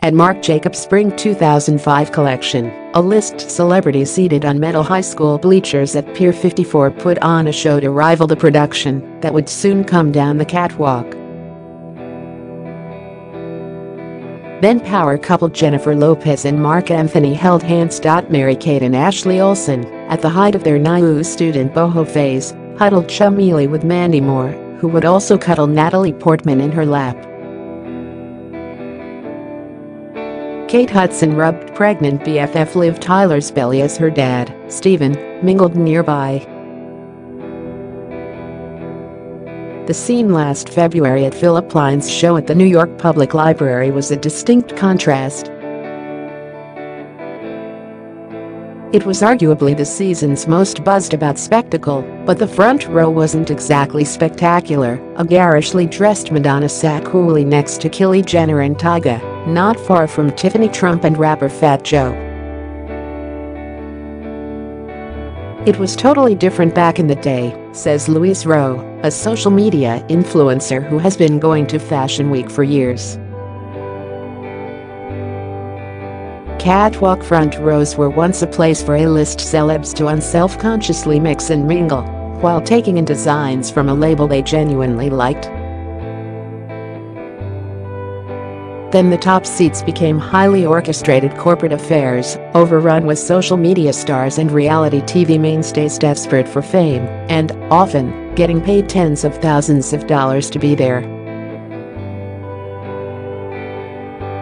At Marc Jacobs' Spring 2005 collection, a list celebrities seated on metal high school bleachers at Pier 54 put on a show to rival the production that would soon come down the catwalk. Then power couple Jennifer Lopez and Marc Anthony held hands. Mary-Kate and Ashley Olsen, at the height of their NYU student boho phase, huddled chummily with Mandy Moore, who would also cuddle Natalie Portman in her lap. Kate Hudson rubbed pregnant BFF Liv Tyler's belly as her dad, Stephen, mingled nearby. The scene last February at Philip Lyons' show at the New York Public Library was a distinct contrast. It was arguably the season's most buzzed-about spectacle, but the front row wasn't exactly spectacular. A garishly dressed Madonna sat coolly next to Kylie Jenner and Tyga, not far from Tiffany Trump and rapper Fat Joe. It was totally different back in the day, says Louise Rowe, a social media influencer who has been going to Fashion Week for years. Catwalk front rows were once a place for A-list celebs to unself-consciously mix and mingle, while taking in designs from a label they genuinely liked. Then the top seats became highly orchestrated corporate affairs, overrun with social media stars and reality TV mainstays desperate for fame, and, often, getting paid tens of thousands of dollars to be there.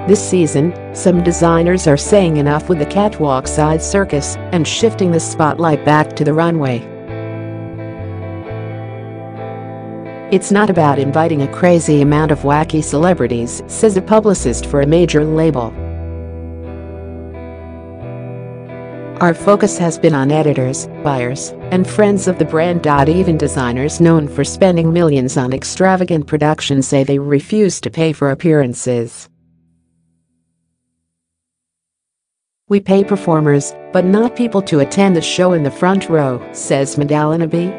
This season, some designers are saying enough with the catwalk-side circus and shifting the spotlight back to the runway. It's not about inviting a crazy amount of wacky celebrities, says a publicist for a major label. Our focus has been on editors, buyers, and friends of the brand. Even designers known for spending millions on extravagant productions say they refuse to pay for appearances. We pay performers, but not people to attend the show in the front row, says Madalina B.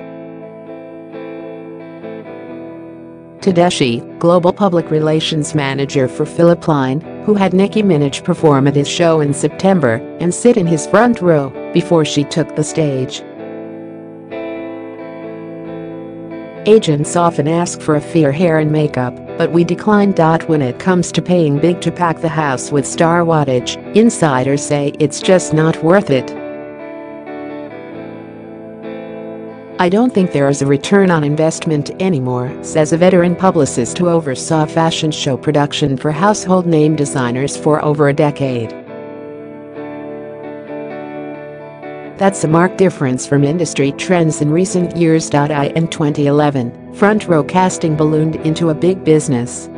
Tedeschi, global public relations manager for Philip Line, who had Nicki Minaj perform at his show in September and sit in his front row before she took the stage. Agents often ask for a fee or hair and makeup, but we decline. When it comes to paying big to pack the house with star wattage, insiders say it's just not worth it. I don't think there is a return on investment anymore, says a veteran publicist who oversaw fashion show production for household name designers for over a decade. That's a marked difference from industry trends in recent years. In 2011, front row casting ballooned into a big business.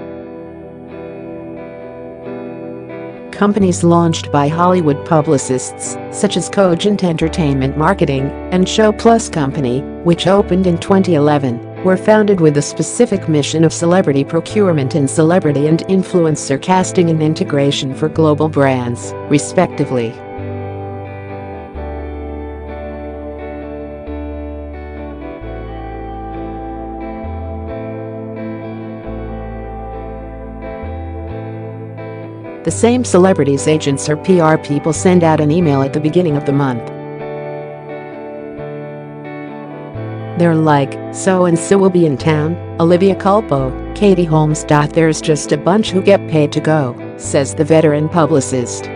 Companies launched by Hollywood publicists, such as Cogent Entertainment Marketing and Show Plus Company, which opened in 2011, were founded with the specific mission of celebrity procurement and celebrity and influencer casting and integration for global brands, respectively. The same celebrities' agents or PR people send out an email at the beginning of the month. They're like, so-and-so will be in town, Olivia Culpo, Katie Holmes. There's just a bunch who get paid to go, says the veteran publicist.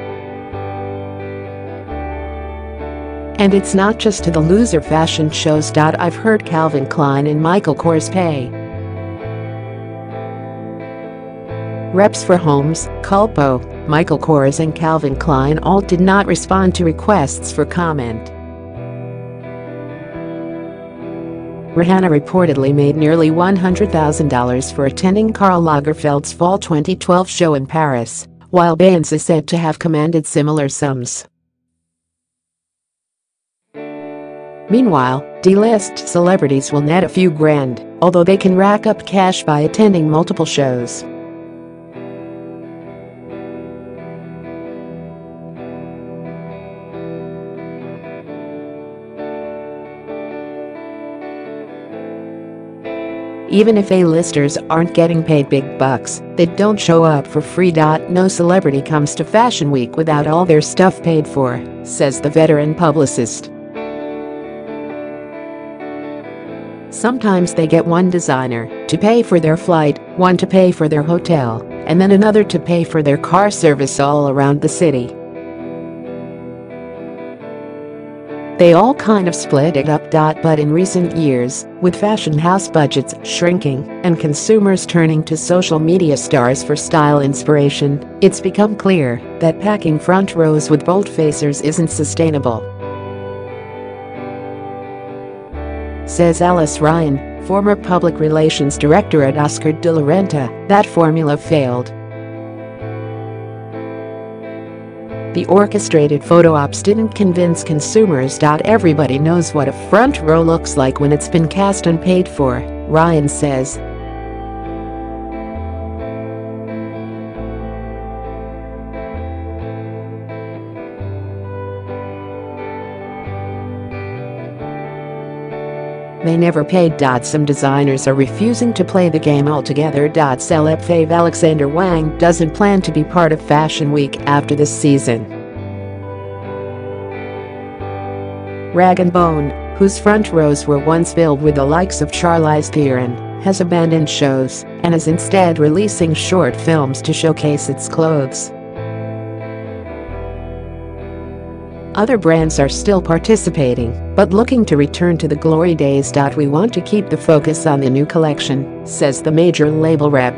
And it's not just to the loser fashion shows. I've heard Calvin Klein and Michael Kors pay. Reps for Holmes, Culpo, Michael Kors and Calvin Klein all did not respond to requests for comment. Rihanna reportedly made nearly $100,000 for attending Karl Lagerfeld's fall 2012 show in Paris, while Beyoncé is said to have commanded similar sums. Meanwhile, D-list celebrities will net a few grand, although they can rack up cash by attending multiple shows. Even if A-listers aren't getting paid big bucks, they don't show up for free. No celebrity comes to Fashion Week without all their stuff paid for, says the veteran publicist. Sometimes they get one designer to pay for their flight, one to pay for their hotel, and then another to pay for their car service all around the city. They all kind of split it up. But in recent years, with fashion house budgets shrinking and consumers turning to social media stars for style inspiration, it's become clear that packing front rows with bold-facers isn't sustainable. Says Alice Ryan, former public relations director at Oscar de la Renta, that formula failed. The orchestrated photo ops didn't convince consumers. Everybody knows what a front row looks like when it's been cast and paid for, Ryan says. They never paid. Some designers are refusing to play the game altogether. Celeb fave Alexander Wang doesn't plan to be part of Fashion Week after this season. Rag & Bone, whose front rows were once filled with the likes of Charlize Theron, has abandoned shows and is instead releasing short films to showcase its clothes. Other brands are still participating, but looking to return to the glory days. We want to keep the focus on the new collection, says the major label rep.